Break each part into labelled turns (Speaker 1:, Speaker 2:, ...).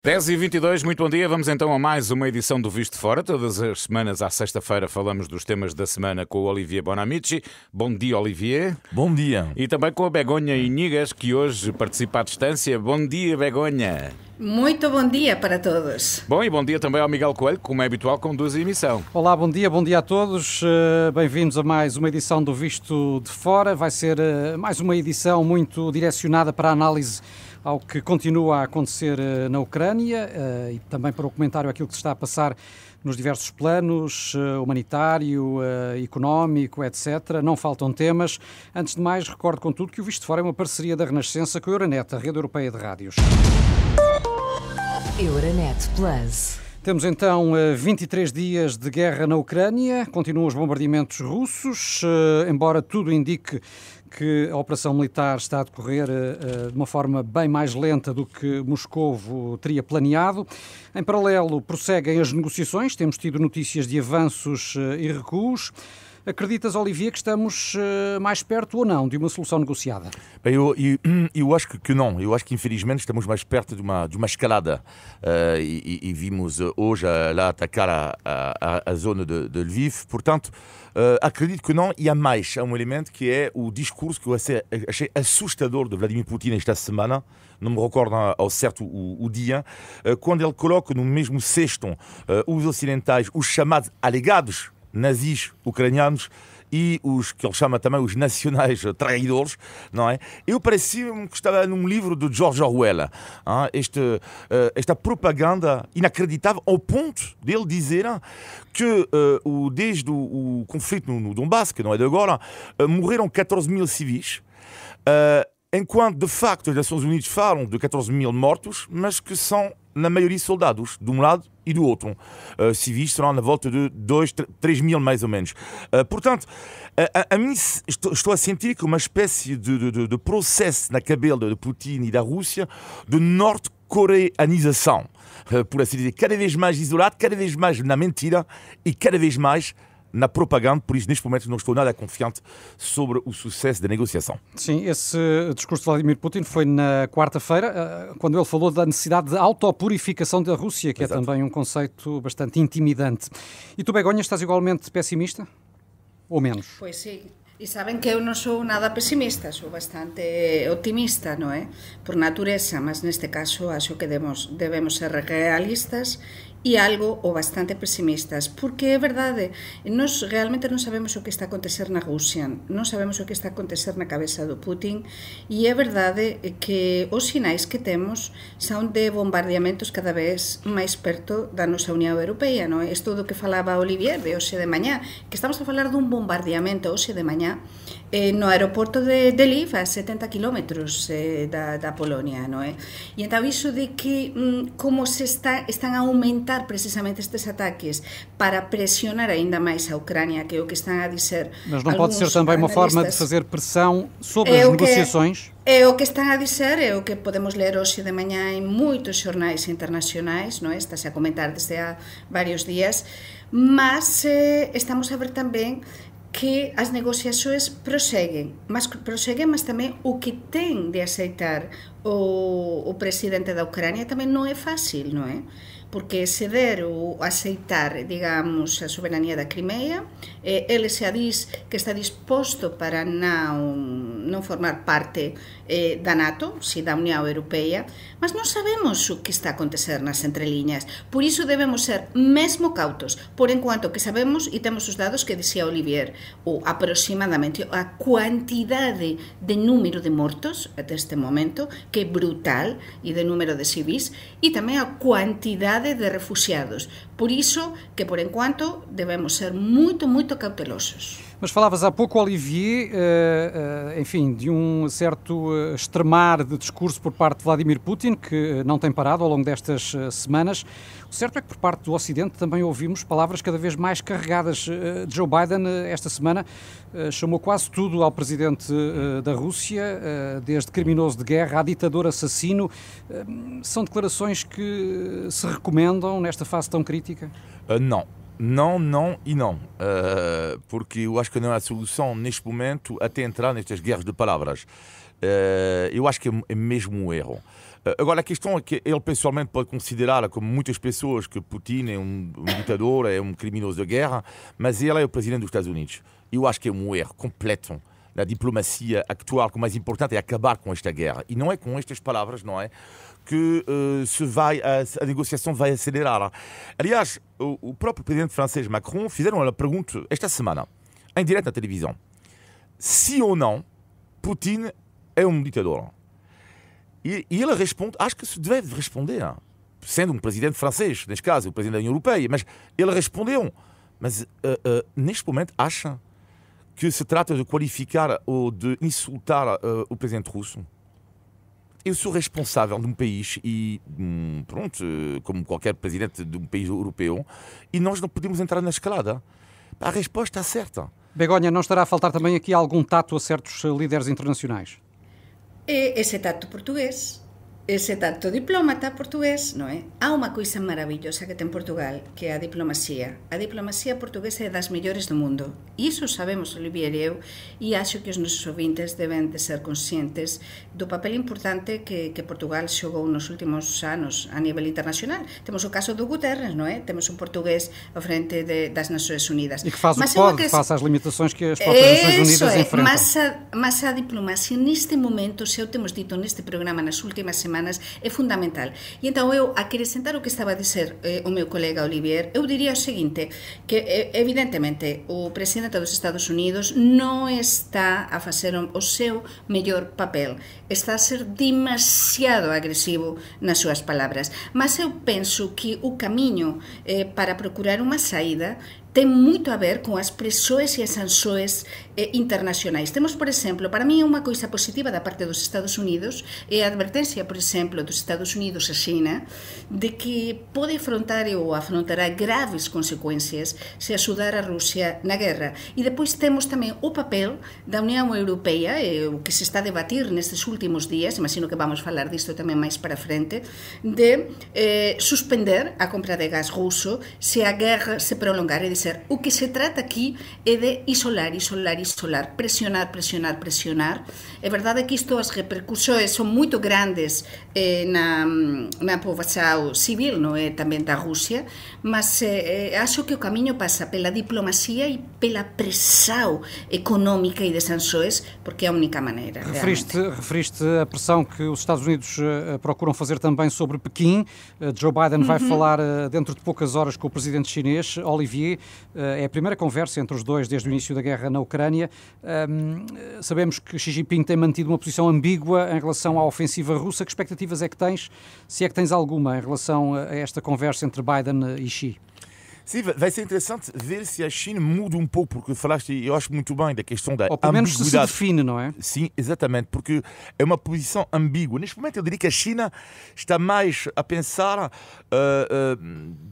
Speaker 1: 10h22, muito bom dia. Vamos então a mais uma edição do Visto Fora. Todas as semanas, à sexta-feira, falamos dos temas da semana com o Olivier Bonamici. Bom dia, Olivier.
Speaker 2: Bom dia.
Speaker 1: E também com a Begonha Inigas, que hoje participa à distância. Bom dia, Begonha.
Speaker 3: Muito bom dia para todos.
Speaker 1: Bom, e bom dia também ao Miguel Coelho, como é habitual, conduz a emissão.
Speaker 4: Olá, bom dia a todos. Bem-vindos a mais uma edição do Visto de Fora. Vai ser mais uma edição muito direcionada para a análise ao que continua a acontecer na Ucrânia e também para o comentário àquilo que se está a passar nos diversos planos, humanitário, económico, etc. Não faltam temas. Antes de mais, recordo contudo que o Visto de Fora é uma parceria da Renascença com a Euronet, a rede europeia de rádios.
Speaker 5: Euronet Plus.
Speaker 4: Temos então 23 dias de guerra na Ucrânia, continuam os bombardeamentos russos, embora tudo indique que a operação militar está a decorrer de uma forma bem mais lenta do que Moscovo teria planeado. Em paralelo, prosseguem as negociações, temos tido notícias de avanços e recuos. Acreditas, Olivier, que estamos mais perto ou não de uma solução negociada?
Speaker 2: Bem, eu acho que não. Eu acho que, infelizmente, estamos mais perto de uma escalada. E vimos hoje lá atacar a zona de Lviv. Portanto, acredito que não. E há um elemento que é o discurso que eu achei assustador de Vladimir Putin esta semana. Não me recordo ao certo o dia, quando ele coloca no mesmo cesto os ocidentais, os chamados alegados nazis ucranianos e os que ele chama também os nacionais traidores, não é? Eu parecia-me que estava num livro de George Orwell, esta propaganda inacreditável ao ponto dele dizer que desde o conflito no Donbass, que não é de agora, morreram 14 mil civis, enquanto de facto as Nações Unidas falam de 14 mil mortos, mas que são na maioria soldados, de um lado e do outro. Civis serão na volta de 2, 3 mil mais ou menos. Portanto, a mim estou a sentir que uma espécie de processo na cabeça de Putin e da Rússia de norte-coreanização, por assim dizer, cada vez mais isolado, cada vez mais na mentira e cada vez mais na propaganda, por isso neste momento não estou nada confiante sobre o sucesso da negociação.
Speaker 4: Sim, esse discurso de Vladimir Putin foi na quarta-feira, quando ele falou da necessidade de autopurificação da Rússia, que Exato. É também um conceito bastante intimidante. E tu, Begonha, estás igualmente pessimista? Ou menos?
Speaker 3: Pois sim. E sabem que eu non sou nada pesimista, sou bastante optimista, non é? Por natureza, mas neste caso acho que debemos ser realistas e algo ou bastante pesimistas, porque é verdade, nós realmente non sabemos o que está a acontecer na Rusia, non sabemos o que está a acontecer na cabeza do Putin, e é verdade que os sinais que temos son de bombardeamentos cada vez máis perto da nosa Unión Europea, non é? Isto do que falaba Olivier de hoxe de mañá, que estamos a falar dun bombardeamento hoxe de mañá no aeroporto de Lviv, a 70 kilómetros da Polonia, non é? E entón iso de que como están a aumentar precisamente estes ataques para presionar ainda máis a Ucrânia, que é o que están a dizer.
Speaker 4: Mas não pode ser também uma forma de fazer pressão sobre as negociações?
Speaker 3: É o que están a dizer, é o que podemos ler hoxe de mañá en moitos xornais internacionais, non é? Estás a comentar desde há varios días, mas estamos a ver tamén que as negociações proseguen, mas tamén o que ten de aceitar o presidente da Ucrânia tamén non é fácil, non é? Porque ceder ou aceitar, digamos, a soberanía da Crimea, ele xa diz que está disposto para non formar parte da NATO, si da Unión Europea, mas non sabemos o que está a acontecer nas entreliñas. Por iso debemos ser mesmo cautos, por enquanto que sabemos e temos os dados que dicía Olivier, ou aproximadamente a cuantidade de número de mortos até este momento, que é brutal, e de número de civis, e tamén a cuantidade de refugiados. Por iso que, por enquanto, debemos ser muito, muito cautelosos.
Speaker 4: Mas falavas há pouco, Olivier, enfim, de um certo extremar de discurso por parte de Vladimir Putin, que não tem parado ao longo destas semanas. O certo é que por parte do Ocidente também ouvimos palavras cada vez mais carregadas. Joe Biden, esta semana, chamou quase tudo ao presidente da Rússia, desde criminoso de guerra a ditador assassino. São declarações que se recomendam nesta fase tão crítica?
Speaker 2: Não. Não e não, porque eu acho que não há solução neste momento até entrar nestas guerras de palavras. Eu acho que é mesmo um erro. Agora, a questão é que ele pessoalmente pode considerar, como muitas pessoas, que Putin é um ditador, é um criminoso de guerra, mas ele é o presidente dos Estados Unidos. Eu acho que é um erro completo na diplomacia atual, que o mais importante é acabar com esta guerra. E não é com estas palavras, não é, que a negociação vai acelerar. Aliás, o próprio presidente francês Macron fizeram uma pergunta esta semana, em direto na televisão. Se ou não, Putin é um ditador. E ele responde, acho que se deve responder, sendo um presidente francês, neste caso, o presidente da União Europeia, mas ele respondeu. Mas neste momento acha que se trata de qualificar ou de insultar o presidente russo? Eu sou responsável de um país e, pronto, como qualquer presidente de um país europeu, e nós não podemos entrar na escalada. A resposta é certa.
Speaker 4: Begonha, não estará a faltar também aqui algum tato a certos líderes internacionais?
Speaker 3: Ese tacto portugués, ese tacto diplomata portugués, non é? Há unha coisa maravillosa que ten Portugal, que é a diplomacia. A diplomacia portuguesa é das mellores do mundo. E iso sabemos, Olivier e eu, e acho que os nosos ouvintes deben de ser conscientes do papel importante que Portugal xogou nos últimos anos a nivel internacional. Temos o caso do Guterres, non é? Temos un portugués ao frente das Nações Unidas.
Speaker 4: E que faz o que pode, face às limitações que as próprias Nações Unidas enfrentam.
Speaker 3: Mas a diplomacia neste momento, se o temos dito neste programa nas últimas semanas, é fundamental. E então eu, a acrescentar o que estaba a dizer o meu colega Olivier, eu diría o seguinte, que evidentemente o presidente dos Estados Unidos non está a facer o seu mellor papel, está a ser demasiado agresivo nas súas palabras, mas eu penso que o camiño para procurar unha saída ten moito a ver con as presoes e as sansoes internacionais. Temos, por exemplo, para mí unha coisa positiva da parte dos Estados Unidos é a advertencia, por exemplo, dos Estados Unidos a China de que pode afrontar ou afrontará graves consecuencias se axudar a Rusia na guerra. E depois temos tamén o papel da Unión Europeia, o que se está a debatir nestes últimos días, imagino que vamos falar disto tamén máis para frente, de suspender a compra de gas ruso se a guerra se prolongar. É dizer, o que se trata aquí é de isolar, presionar. É verdade que isto, as repercusións son moito grandes na poboación civil, non é, tamén da Rusia, mas acho que o camiño pasa pela diplomacia e pela pressão económica e de sanções, porque é a única maneira.
Speaker 4: Referiste a pressão que os Estados Unidos procuram fazer também sobre Pequim. Joe Biden vai falar dentro de poucas horas com o presidente chinês, Olivier. É a primeira conversa entre os dois desde o início da guerra na Ucrânia. Sabemos que Xi Jinping tem mantido uma posição ambígua em relação à ofensiva russa. Que expectativas é que tens, se é que tens alguma, em relação a esta conversa entre Biden e Xi?
Speaker 2: Sim, vai ser interessante ver se a China muda um pouco, porque falaste, eu acho muito bem, da questão da ambiguidade.
Speaker 4: Ou pelo menos se define, não é?
Speaker 2: Sim, exatamente, porque é uma posição ambígua. Neste momento eu diria que a China está mais a pensar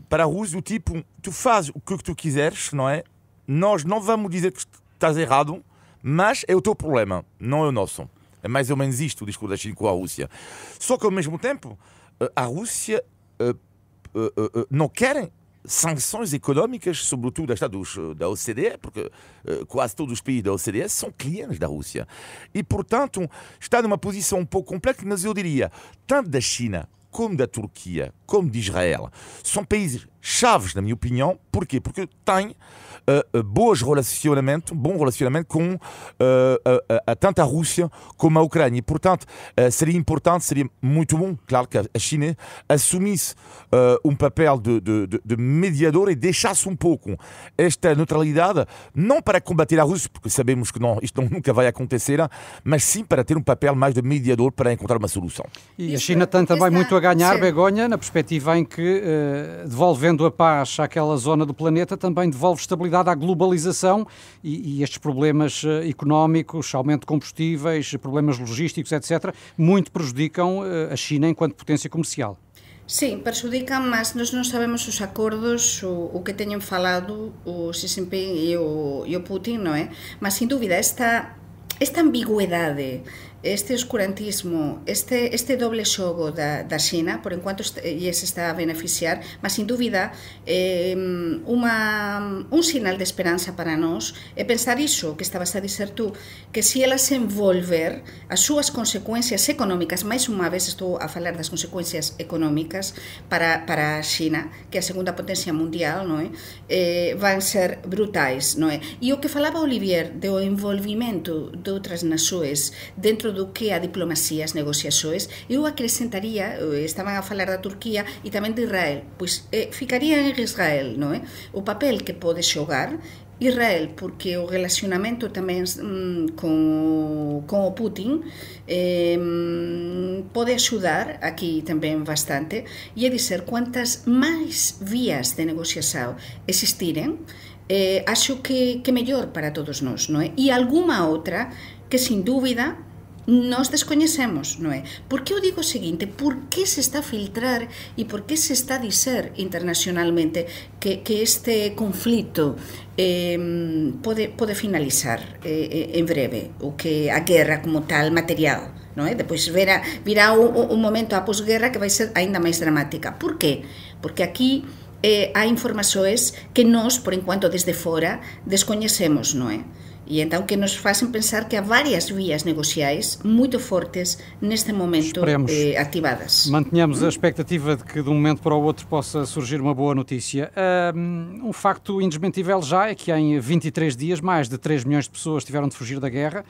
Speaker 2: para a Rússia, do tipo, tu fazes o que tu quiseres, não é? Nós não vamos dizer que estás errado, mas é o teu problema, não é o nosso. É mais ou menos isto o discurso da China com a Rússia. Só que ao mesmo tempo, a Rússia não quer sanções económicas, sobretudo da OCDE, porque quase todos os países da OCDE são clientes da Rússia. E, portanto, está numa posição um pouco complexa, mas eu diria, tanto da China como da Turquia, como de Israel, são países chaves, na minha opinião. Porquê? Porque têm bom relacionamento com tanto a Rússia como a Ucrânia. E, portanto, seria importante, seria muito bom, claro, que a China assumisse um papel de mediador e deixasse um pouco esta neutralidade, não para combater a Rússia, porque sabemos que isto nunca vai acontecer, mas sim para ter um papel mais de mediador para encontrar uma solução.
Speaker 4: E a China tem também muito a ganhar, Begonha, na perspectiva em que, devolvendo a paz àquela zona do planeta, também devolve estabilidade à globalização e estes problemas económicos, aumento de combustíveis, problemas logísticos, etc., muito prejudicam a China enquanto potência comercial.
Speaker 3: Sim, prejudicam, mas nós não sabemos os acordos, o que tenham falado o Xi Jinping e o Putin, não é? Mas, sem dúvida, esta ambiguidade este oscurantismo, este doble xogo da China, por enquanto se está a beneficiar, mas sin dúbida un sinal de esperanza para nós é pensar iso que estabas a dizer tú, que se ela se envolver, as súas consecuencias económicas, máis unha vez estou a falar das consecuencias económicas para a China, que é a segunda potencia mundial, non é? Van ser brutais, non é? E o que falaba Olivier do envolvimento de outras nações dentro do que a diplomacia, as negociações, eu acrescentaría, estaban a falar da Turquía e tamén de Israel, pois ficaría en Israel, non é? O papel que pode xogar Israel, porque o relacionamento tamén con o Putin pode axudar aquí tamén bastante, e é dizer, cuantas máis vías de negociación existiren, acho que mellor para todos nós, non é? E algunha outra que, sin dúbida, nós descoñecemos, non é? Por que eu digo o seguinte? Por que se está a filtrar e por que se está a dizer internacionalmente que este conflito pode finalizar en breve, o que a guerra como tal material, non é? Depois virá un momento a posguerra que vai ser aínda máis dramática. Por que? Porque aquí hai informações que nós, por enquanto, desde fora, descoñecemos, non é? E então que nos fazem pensar que há várias vias negociais muito fortes neste momento ativadas.
Speaker 4: Mantenhamos a expectativa de que de um momento para o outro possa surgir uma boa notícia. Um facto indesmentível já é que em 23 dias mais de 3 milhões de pessoas tiveram de fugir da guerra.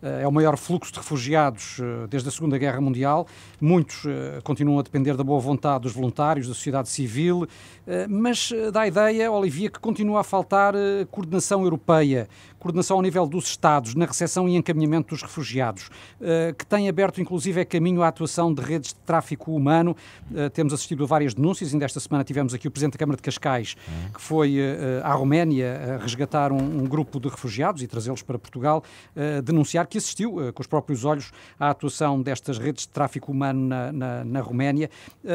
Speaker 4: É o maior fluxo de refugiados desde a Segunda Guerra Mundial. Muitos continuam a depender da boa vontade dos voluntários, da sociedade civil, mas dá a ideia, Olivier, que continua a faltar coordenação europeia, coordenação ao nível dos Estados na recepção e encaminhamento dos refugiados, que tem aberto inclusive caminho à atuação de redes de tráfico humano. Temos assistido a várias denúncias, ainda esta semana tivemos aqui o Presidente da Câmara de Cascais, que foi à Roménia resgatar um grupo de refugiados e trazê-los para Portugal, denunciar que assistiu com os próprios olhos à atuação destas redes de tráfico humano na Roménia.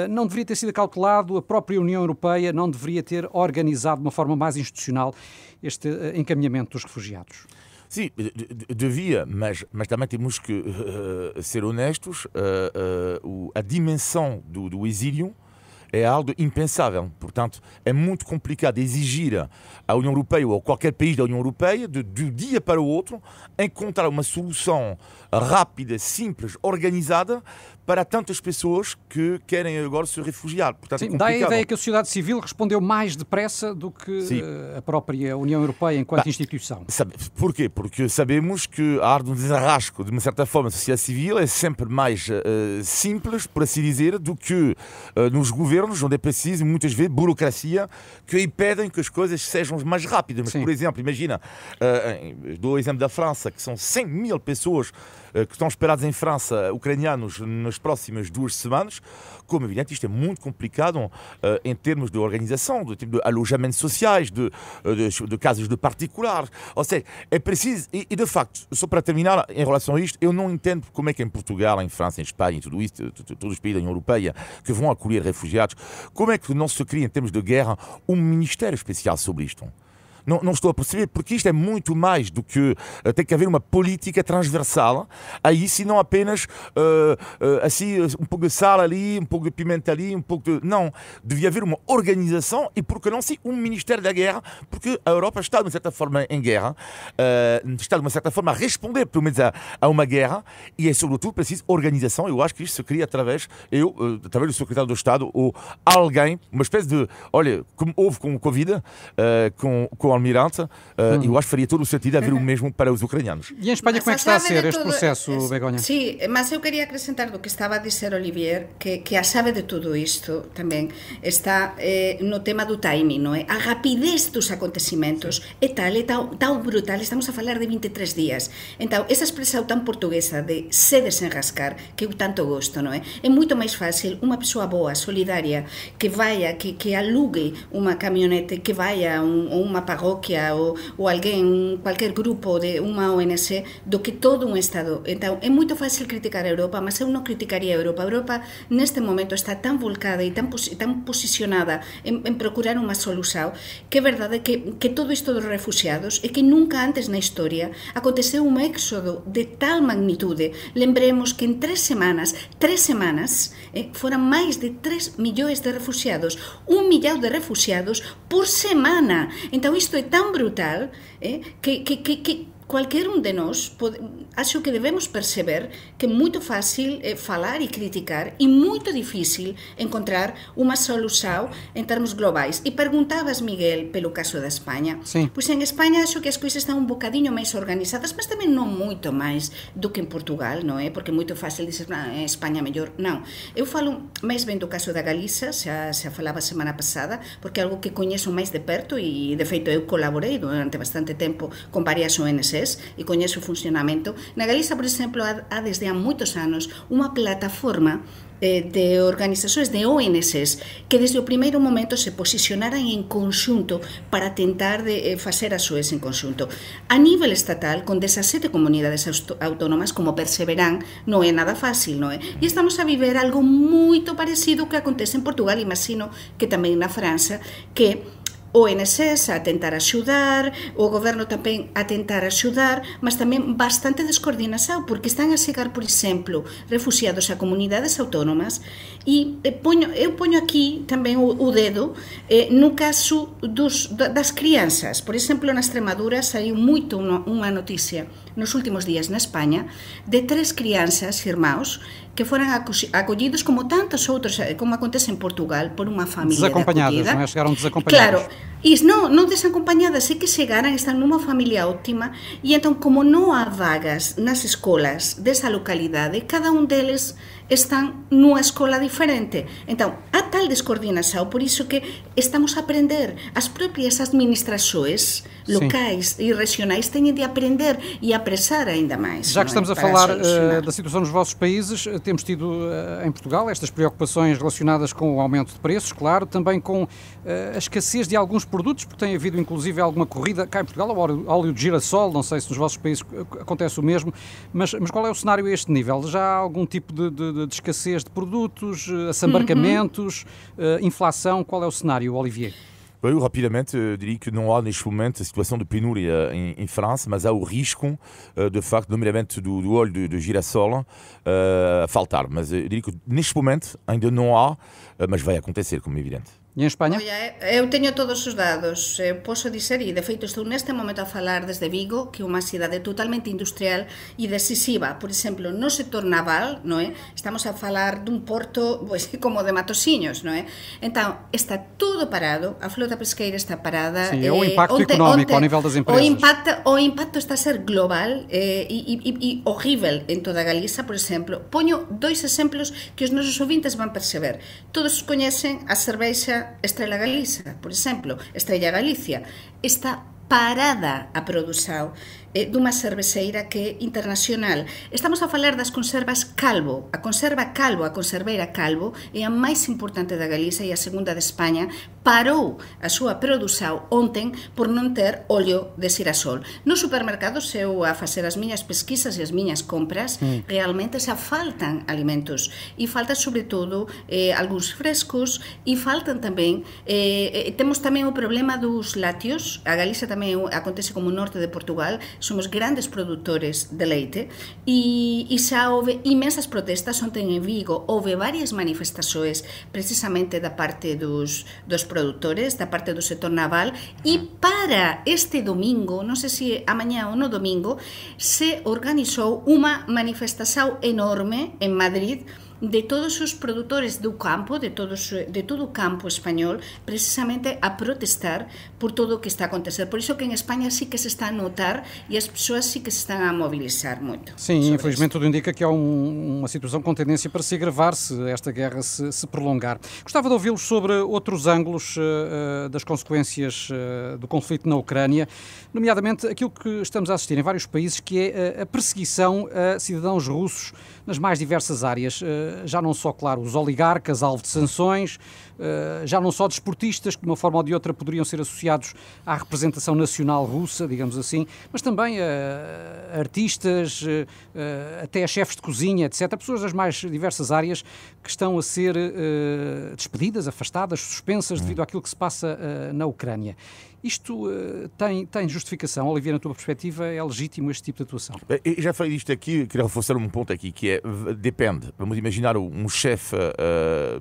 Speaker 4: Não deveria ter sido acautelado, a própria União Europeia não deveria ter organizado de uma forma mais institucional este encaminhamento dos refugiados?
Speaker 2: Sim, devia, mas também temos que ser honestos. A dimensão do exílio é algo impensável. Portanto, é muito complicado exigir à União Europeia ou a qualquer país da União Europeia, de um dia para o outro, encontrar uma solução rápida, simples, organizada para tantas pessoas que querem agora se refugiar. Portanto,
Speaker 4: sim, dá a ideia que a sociedade civil respondeu mais depressa do que a própria União Europeia enquanto instituição.
Speaker 2: Porquê? Porque sabemos que a arte do desarrasco, de uma certa forma, a sociedade civil é sempre mais simples, por assim dizer, do que nos governos, onde é preciso, muitas vezes, burocracia, que impedem que as coisas sejam mais rápidas. Mas, por exemplo, imagina, dou o exemplo da França, que são 100 mil pessoas que estão esperados em França, ucranianos, nas próximas 2 semanas. Como é evidente, isto é muito complicado em termos de organização, de alojamentos sociais, de casas de particulares. Ou seja, é preciso, e de facto, só para terminar, em relação a isto, eu não entendo como é que em Portugal, em França, em Espanha, em tudo isto, todos os países da União Europeia que vão acolher refugiados, como é que não se cria, em termos de guerra, um ministério especial sobre isto? Não estou a perceber, porque isto é muito mais do que tem que haver uma política transversal, aí se não apenas assim, um pouco de sal ali, um pouco de pimenta ali, um pouco de... Não, devia haver uma organização e, por que não, sim, um Ministério da Guerra, porque a Europa está, de uma certa forma, em guerra, está, de uma certa forma, a responder, pelo menos, a uma guerra, e é, sobretudo, preciso organização. Eu acho que isto se cria através do Secretário do Estado, ou alguém, uma espécie de... Olha, como houve com o Covid, com o Almirante, eu acho que faria todo o sentido haver o mesmo para os ucranianos.
Speaker 4: E em Espanha, como é que está a ser este processo, Begonha?
Speaker 3: Sim, mas eu queria acrescentar do que estava a dizer Olivier, que a chave de tudo isto também está no tema do timing, não é? A rapidez dos acontecimentos é tão brutal, estamos a falar de 23 dias. Então, essa expressão tão portuguesa de se desenrascar, que eu tanto gosto, não é? É muito mais fácil uma pessoa boa, solidária, que alugue uma caminhonete, que vá a uma paróquia ou alguém, qualquer grupo de uma ONG, do que todo um Estado. Então, é muito fácil criticar a Europa, mas eu não criticaria a Europa. A Europa, neste momento, está tão volcada e tão posicionada em procurar uma solução, que é verdade que todo isto dos refugiados é que nunca antes na história aconteceu um éxodo de tal magnitude. Lembremos que em 3 semanas, foram mais de 3 milhões de refugiados, 1 milhão de refugiados por semana. Então isto é tão brutal que qualquer de nós, acho que devemos perceber que é muito fácil falar e criticar e muito difícil encontrar uma solução em termos globais. E perguntavas, Miguel, pelo caso da Espanha.
Speaker 4: Sim.
Speaker 3: Pois em Espanha acho que as coisas estão um bocadinho mais organizadas, mas também não muito mais do que em Portugal, não é? Porque é muito fácil dizer, em Espanha melhor. Não. Eu falo mais bem do caso da Galiza, já falava semana passada, porque é algo que conheço mais de perto e, de feito, eu colaborei durante bastante tempo com várias ONGs e conheço o funcionamento. Na Galiza, por exemplo, há desde há muitos anos uma plataforma de organizações, de ONGs, que desde o primeiro momento se posicionaram em conjunto para tentar fazer ações em conjunto. A nível estatal, com 17 comunidades autónomas, como perceberán, não é nada fácil, não é? E estamos a viver algo muito parecido que acontece em Portugal, imagino que também na França, que ONGs a tentar axudar, o goberno tamén a tentar axudar, mas tamén bastante descoordinação, porque están a chegar, por exemplo, refugiados a comunidades autónomas, e eu poño aquí tamén o dedo no caso das crianças. Por exemplo, na Extremadura saiu moito unha noticia nos últimos días na España de 3 crianças, irmãos, que foram acollidos como tantos outros, como acontece em Portugal, por uma família
Speaker 4: desacompagnadas,
Speaker 3: de
Speaker 4: não é? Chegaram desacompagnadas.
Speaker 3: Claro, e não desacompagnadas, é que chegaram, estão numa família ótima, e então, como não há vagas nas escolas dessa localidade, cada um deles estão numa escola diferente. Então, há tal descoordinação, por isso que estamos a aprender. As próprias administrações locais e regionais têm de aprender e apressar ainda mais.
Speaker 4: Já que estamos a falar da situação nos vossos países, temos tido em Portugal estas preocupações relacionadas com o aumento de preços, claro, também com a escassez de alguns produtos, porque tem havido inclusive alguma corrida cá em Portugal ao óleo de girassol, não sei se nos vossos países acontece o mesmo, mas qual é o cenário a este nível? Já há algum tipo de escassez de produtos, assambarcamentos, inflação? Qual é o cenário, Olivier?
Speaker 2: Eu rapidamente diria que não há neste momento a situação de penúria em França, mas há o risco, de facto, nomeadamente do óleo de girassol, a faltar. Mas eu diria que neste momento ainda não há, mas vai acontecer, como é evidente.
Speaker 4: E em Espanha?
Speaker 3: Olha, eu teño todos os dados, posso dizer, e de feito estou neste momento a falar desde Vigo, que é unha cidade totalmente industrial e decisiva. Por exemplo, no sector naval, non é? Estamos a falar dun porto pues, como de Matosinhos, non é? Então, está todo parado, a flota pesqueira está parada.
Speaker 4: Sim, é o impacto económico ao nível das empresas.
Speaker 3: O impacto está a ser global e horrível en toda Galiza, por exemplo. Poño 2 exemplos que os nosos ouvintes van perceber. Todos coñecen a cervexa Estrela Galiza, por exemplo, Estrella Galicia, está parada a produção dunha cerveceira que é internacional. Estamos a falar das conservas Calvo. A conserva Calvo, a conserveira Calvo, é a máis importante da Galiza e a segunda de España. Parou a súa produção ontem por non ter óleo de xirasol. Nos supermercados, eu a facer as miñas pesquisas e as miñas compras, realmente xa faltan alimentos e falta sobre todo algúns frescos e faltan tamén, temos tamén o problema dos lácteos. A Galiza tamén acontece como o norte de Portugal, somos grandes produtores de leite e xa houve imensas protestas. Ontem en Vigo houve varias manifestações precisamente da parte dos produtores, da parte do sector naval, e para este domingo, non sei se amanhã ou no domingo, se organizou unha manifestação enorme en Madrid de todos os produtores do campo, de todo o campo español, precisamente a protestar por todo o que está a acontecer. Por iso que en España sí que se está a notar e as persoas sí que se están a mobilizar moito.
Speaker 4: Sim, infelizmente tudo indica que há uma situação com tendência para se agravar se esta guerra se prolongar. Gostava de ouvi-los sobre outros ângulos das consequências do conflito na Ucrânia, nomeadamente aquilo que estamos a assistir em vários países, que é a perseguição a cidadãos russos nas mais diversas áreas. Já não só, claro, os oligarcas, alvo de sanções, já não só desportistas, que de uma forma ou de outra poderiam ser associados à representação nacional russa, digamos assim, mas também artistas, até chefes de cozinha, etc. Pessoas das mais diversas áreas que estão a ser despedidas, afastadas, suspensas devido àquilo que se passa na Ucrânia. Isto tem justificação? Olivier, na tua perspectiva, é legítimo este tipo de atuação?
Speaker 2: Eu já falei disto aqui, queria reforçar um ponto aqui, que é, depende. Vamos imaginar um chefe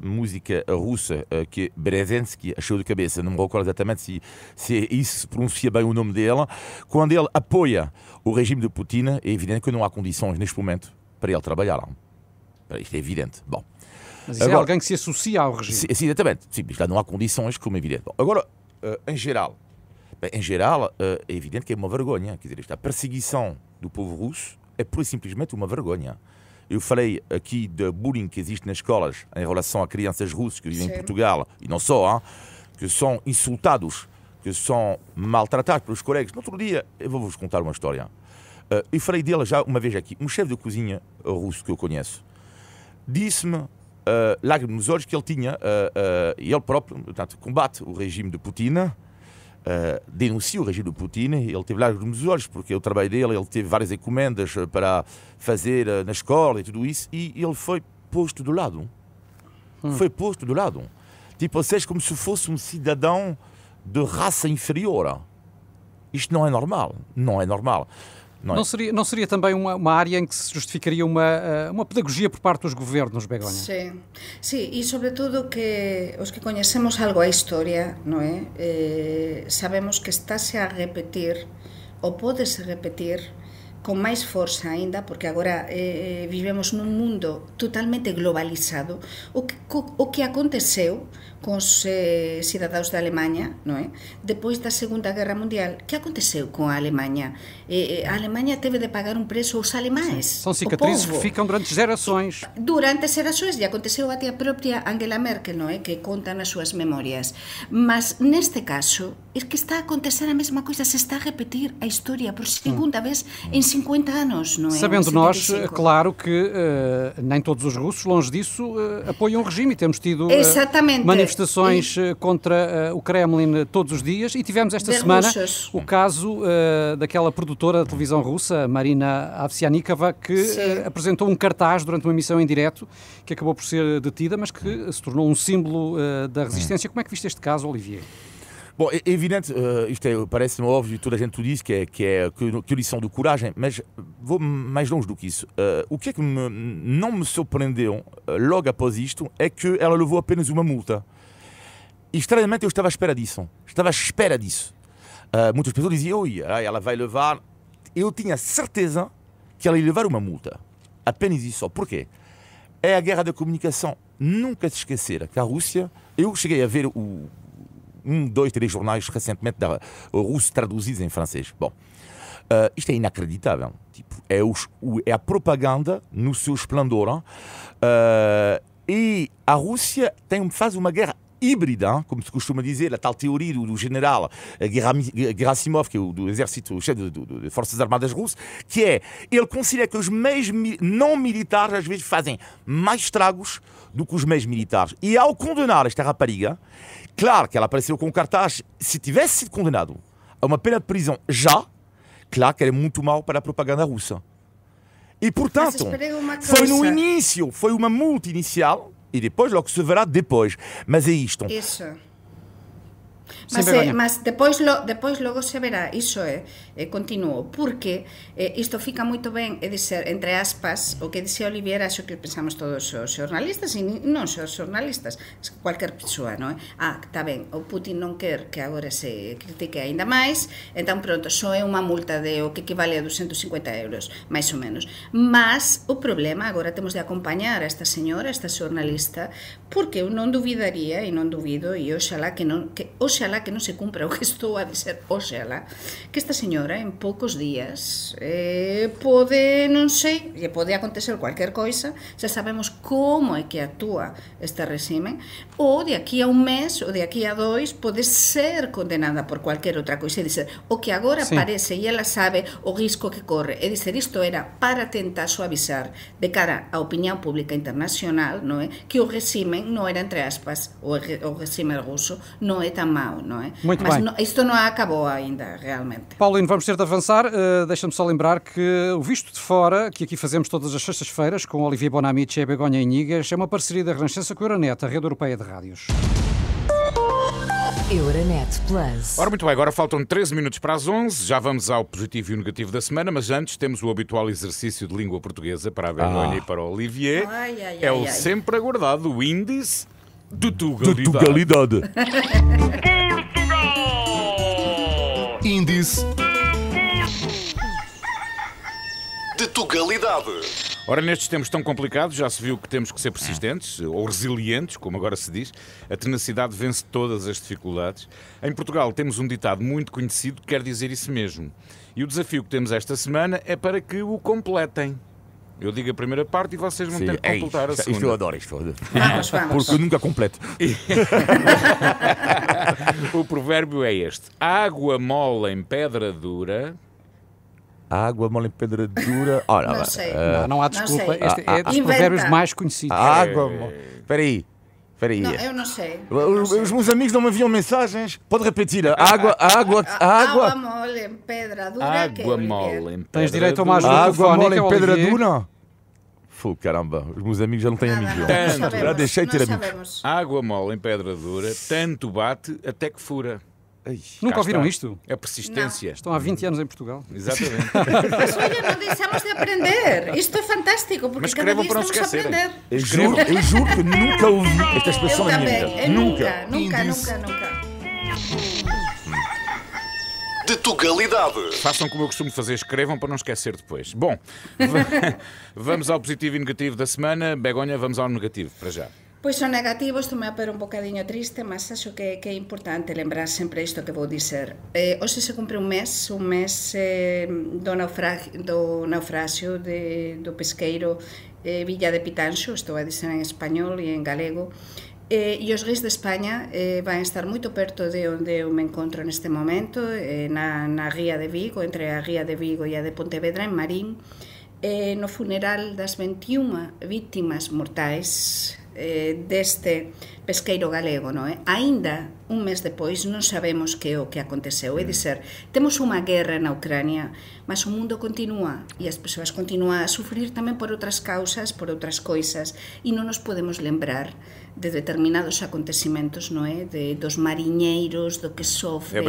Speaker 2: música russa, que é Berezensky, achou de cabeça, não me recordo exatamente se isso se pronuncia bem o nome dele. Quando ele apoia o regime de Putin, é evidente que não há condições neste momento para ele trabalhar. Isto é evidente. Bom.
Speaker 4: Mas isso agora, é alguém que se associa ao regime.
Speaker 2: Sim, exatamente. Sim, já não há condições, como é evidente. Bom, agora, em geral, é evidente que é uma vergonha. Quer dizer, a perseguição do povo russo é pura e simplesmente uma vergonha. Eu falei aqui de bullying que existe nas escolas em relação a crianças russas que vivem em Portugal, e não só, que são insultados, que são maltratados pelos colegas. No outro dia, eu vou-vos contar uma história. Eu falei dele já uma vez aqui. Um chefe de cozinha russo que eu conheço disse-me, lágrimas nos olhos, que ele tinha, ele próprio, portanto, combate o regime de Putin, denuncia o regime de Putin. Ele teve lágrimas nos olhos porque o trabalho dele, ele teve várias encomendas para fazer na escola e tudo isso, e ele foi posto do lado. Foi posto do lado. Tipo, ou seja, como se fosse um cidadão de raça inferior. Isto não é normal. Não é normal.
Speaker 4: Não seria também uma área em que se justificaria uma pedagogia por parte dos governos, Begoña?
Speaker 3: Sim, sí, e sobretudo que os que coñecemos algo a historia, non é? Sabemos que estáse a repetir, ou pódese repetir, con máis forza aínda, porque agora vivemos nun mundo totalmente globalizado. O que aconteceu cos cidadaos da Alemanha, non é? Depois da Segunda Guerra Mundial, que aconteceu con a Alemanha? A Alemanha teve de pagar un preço aos alemães.
Speaker 4: São cicatrizes que ficam durante gerações.
Speaker 3: Durante gerações, e aconteceu até a propia Angela Merkel, non é? Que conta nas súas memorias. Mas neste caso, é que está a acontecer a mesma coisa, se está a repetir a historia por segunda vez em 50 anos, não é?
Speaker 4: Sabendo nós, claro, que nem todos os russos, longe disso, apoiam o regime, e temos tido manifestações contra o Kremlin todos os dias, e tivemos esta semana o caso daquela produtora da televisão russa, Marina Avsyanikova, que apresentou um cartaz durante uma emissão em direto, que acabou por ser detida, mas que se tornou um símbolo da resistência. Como é que viste este caso, Olivier?
Speaker 2: Bom, é evidente, isto parece-me óbvio, toda a gente diz que lição de coragem, mas vou mais longe do que isso. O que é que não me surpreendeu logo após isto é que ela levou apenas uma multa. E estranhamente eu estava à espera disso. Muitas pessoas diziam, ela vai levar... Eu tinha certeza que ela ia levar uma multa. Apenas isso só. Porquê? É a guerra da comunicação. Nunca se esquecer que a Rússia... Eu cheguei a ver 1, 2, 3 jornais recentemente russos traduzidos em francês. Bom, isto é inacreditável. Tipo, é a propaganda no seu esplendor. E a Rússia faz uma guerra híbrida, como se costuma dizer, a tal teoria do general Gerasimov, que é do exército, o chefe das Forças Armadas Russas, que é, ele considera que os meios não militares às vezes fazem mais estragos do que os meios militares. E ao condenar esta rapariga, claro que ela apareceu com um cartaz, se tivesse sido condenado a uma pena de prisão já, claro que era muito mal para a propaganda russa. E, portanto, foi no início, foi uma multa inicial, e depois logo se verá depois. Mas é isto.
Speaker 3: Isso. Mas depois logo se verá, iso continuo, porque isto fica moito ben, é dizer, entre aspas, o que dixe Olivier, acho que pensamos todos os xornalistas, e non só os xornalistas, cualquier persoa, non é? Está ben, o Putin non quer que agora se critique aínda máis, entón pronto, só é unha multa de o que equivale a 250 euros, máis ou menos. Mas o problema, agora temos de acompañar a esta señora, a esta xornalista, porque eu non dubidaría, e non dubido, e oxalá que os oxalá que non se cumpra o que estou a dizer, oxalá, que esta señora en poucos días pode, non sei, lle pode acontecer cualquier coisa, xa sabemos como é que actúa este regime, ou de aquí a un mes, ou de aquí a 2, pode ser condenada por cualquier outra coisa, e dizer, o que agora parece, e ela sabe o risco que corre, e dizer, isto era para tentar suavizar de cara á opinión pública internacional, non é? Que o regime non era, entre aspas, o regime ruso non é tan mau, non é?
Speaker 4: Muito
Speaker 3: Mas
Speaker 4: bem.
Speaker 3: isto non acabou ainda, realmente.
Speaker 4: Paulino, vamos ter de avançar. Deixa-me só lembrar que o Visto de Fora, que aqui fazemos todas as sextas-feiras, com Olivier Bonamici e Begonha Inigas, é uma parceria da Renascença com a Euronet, a rede europeia de rádios.
Speaker 5: Euronet Plus.
Speaker 1: Ora, muito bem, agora faltam 13 minutos para as 11, já vamos ao positivo e o negativo da semana, mas antes temos o habitual exercício de língua portuguesa para a Begonha e para o Olivier. É o sempre aguardado índice de Tugalidade.
Speaker 6: Índice de Tugalidade.
Speaker 1: Ora, nestes tempos tão complicados, já se viu que temos que ser persistentes, ou resilientes, como agora se diz. A tenacidade vence todas as dificuldades. Em Portugal temos um ditado muito conhecido que quer dizer isso mesmo. E o desafio que temos esta semana é para que o completem. Eu digo a primeira parte e vocês vão ter que completar a segunda.
Speaker 2: Isto eu adoro isto.
Speaker 3: Vamos.
Speaker 2: Porque eu nunca completo.
Speaker 1: O provérbio é este: água mole em pedra dura.
Speaker 2: Água mole em pedra dura. Ora,
Speaker 3: Não sei.
Speaker 4: Não há desculpa.
Speaker 3: Não sei.
Speaker 4: Este é dos
Speaker 3: Inventa.
Speaker 4: provérbios mais conhecidos.
Speaker 2: Água mole. Espera aí.
Speaker 3: Não, eu não sei.
Speaker 2: Os meus amigos não me enviam mensagens. Pode repetir. Água.
Speaker 3: Água mole em pedra dura.
Speaker 1: Água mole em pedra
Speaker 4: Tens direito a uma
Speaker 1: dura.
Speaker 4: ajuda
Speaker 2: Água mole
Speaker 4: telefónica,
Speaker 2: em pedra
Speaker 4: Olivier.
Speaker 2: dura. Fô, caramba. Os meus amigos já não têm amigos. Já deixei de ter amigos.
Speaker 1: Água mole em pedra dura, tanto bate até que fura.
Speaker 4: Nunca
Speaker 1: Cá
Speaker 4: ouviram
Speaker 1: está.
Speaker 4: isto?
Speaker 1: É persistência.
Speaker 4: Estão há 20 anos em Portugal.
Speaker 1: Exatamente.
Speaker 3: Mas olha, não deixamos de aprender. Isto é fantástico, porque
Speaker 1: Mas
Speaker 3: cada
Speaker 1: escrevam
Speaker 3: dia
Speaker 1: para não
Speaker 3: estamos a
Speaker 1: esquecerem.
Speaker 3: aprender.
Speaker 2: Eu juro que nunca ouvi esta
Speaker 3: Eu
Speaker 2: expressão na minha
Speaker 3: também.
Speaker 2: vida.
Speaker 3: Nunca.
Speaker 6: De Tugalidade.
Speaker 1: Façam como eu costumo fazer, escrevam para não esquecer depois. Bom, vamos ao positivo e negativo da semana. Begonha, vamos ao negativo, para já.
Speaker 3: Pois o negativo, isto me apera un bocadinho triste, mas acho que é importante lembrar sempre isto que vou dizer. Hoxe se cumpre un mes do naufraxio do pesqueiro Villa de Pitanxo, estou a dizer en español e en galego, e os reis de España van estar moito perto de onde eu me encontro neste momento, na ría de Vigo, entre a ría de Vigo e a de Pontevedra, en Marín, no funeral das 21 vítimas mortais deste pesqueiro galego, non é? Aínda un mes depois non sabemos que é o que aconteceu. É dizer, temos unha guerra na Ucrania, mas o mundo continúa e as persoas continúan a sufrir tamén por outras causas, por outras coisas, e non nos podemos lembrar de determinados acontecimentos, non é? Dos mariñeiros, do que sofren,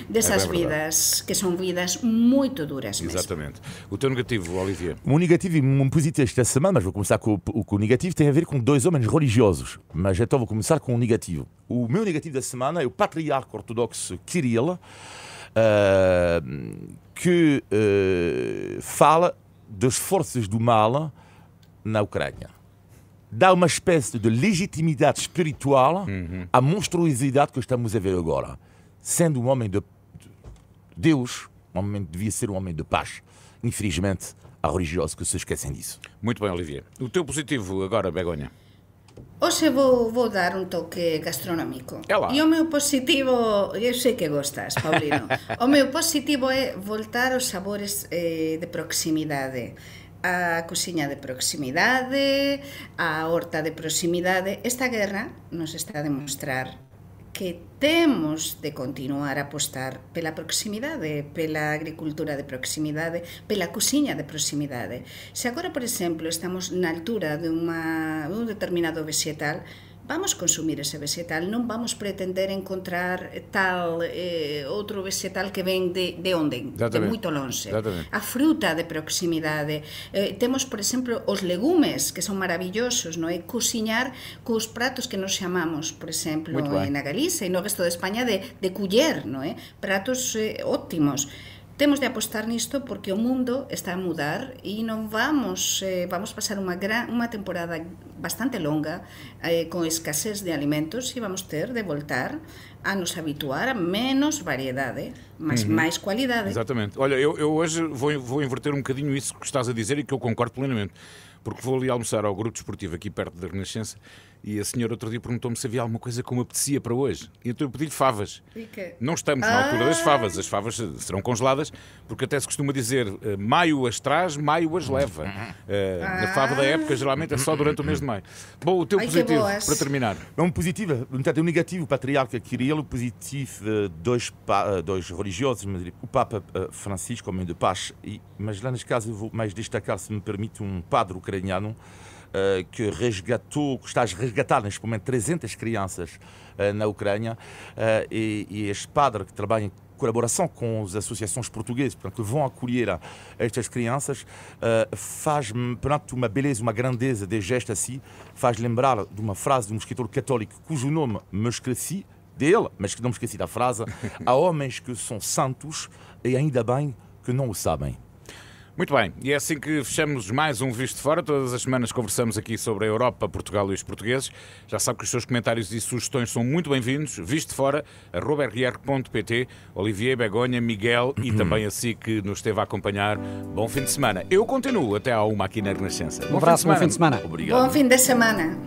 Speaker 3: desas vidas, que son vidas moito duras mesmo.
Speaker 1: Exatamente. O teu negativo, Olivier?
Speaker 2: O meu negativo e um positivo esta semana, mas vou começar com o negativo, tem a ver com dois homens religiosos. Mas então vou começar com o negativo. O meu negativo da semana é o patriarca ortodoxo Kirill, que fala das forças do mal na Ucrânia. Dá uma espécie de legitimidade espiritual à monstruosidade que estamos a ver agora. Sendo um homem de Deus, devia ser um homem de paz. Infelizmente, há religiosos que se esquecem disso.
Speaker 1: Muito bem, Olivier. O teu positivo agora, Begonha?
Speaker 3: Hoxe vou dar un toque gastronómico. E o meu positivo, eu sei que gostas, Paulino, o meu positivo é voltar aos sabores de proximidade. A cociña de proximidade, a horta de proximidade. Esta guerra nos está a demostrar que temos de continuar a apostar pela proximidade, pela agricultura de proximidade, pela cociña de proximidade. Se agora, por exemplo, estamos na altura dun determinado vegetal, vamos consumir ese vegetal, non vamos pretender encontrar tal outro vegetal que ven de onde? De moito longe. A fruta de proximidade. Temos, por exemplo, os legumes, que son maravillosos, non é? Cociñar cos pratos que nos chamamos, por exemplo, na Galicia e no resto de España de culler, non é? Pratos óptimos. temos de apostar nisto porque o mundo está a mudar e non vamos pasar unha temporada bastante longa con escasez de alimentos e vamos ter de voltar a nos habituar a menos variedade, mas mais qualidade.
Speaker 1: Exatamente. Olha, eu hoje vou inverter um bocadinho isso que estás a dizer e que eu concordo plenamente. Porque vou ali almoçar ao grupo desportivo aqui perto da Renascença e a senhora outro dia perguntou-me se havia alguma coisa que me apetecia para hoje. E então eu pedi-lhe favas. Não estamos na altura das favas. As favas serão congeladas, porque até se costuma dizer maio as traz, maio as leva. Na fava da época, geralmente é só durante o mês de maio. Bom, o teu positivo, para terminar.
Speaker 2: É um positivo, um negativo, o patriarca Kirill, o positivo, dois religiosos, o Papa Francisco, homem de paz, mas lá neste caso eu vou mais destacar, se me permite, um padre ucraniano que está a resgatar neste momento 300 crianças na Ucrânia e este padre que trabalha em colaboração com as associações portuguesas, portanto, que vão acolher estas crianças, faz, portanto, uma beleza, uma grandeza de gesto assim, faz lembrar de uma frase de um escritor católico cujo nome me esqueci dele, mas que não me esqueci da frase: há homens que são santos e ainda bem que não o sabem.
Speaker 1: Muito bem, e é assim que fechamos mais um Visto de Fora. Todas as semanas conversamos aqui sobre a Europa, Portugal e os portugueses. Já sabe que os seus comentários e sugestões são muito bem-vindos. vistofora@rr.pt. Olivier, Begonha, Miguel e também a si que nos esteve a acompanhar. Bom fim de semana. Eu continuo até à 1 aqui na Renascença.
Speaker 4: Um abraço, bom fim de semana.
Speaker 2: Obrigado.
Speaker 3: Bom fim de semana.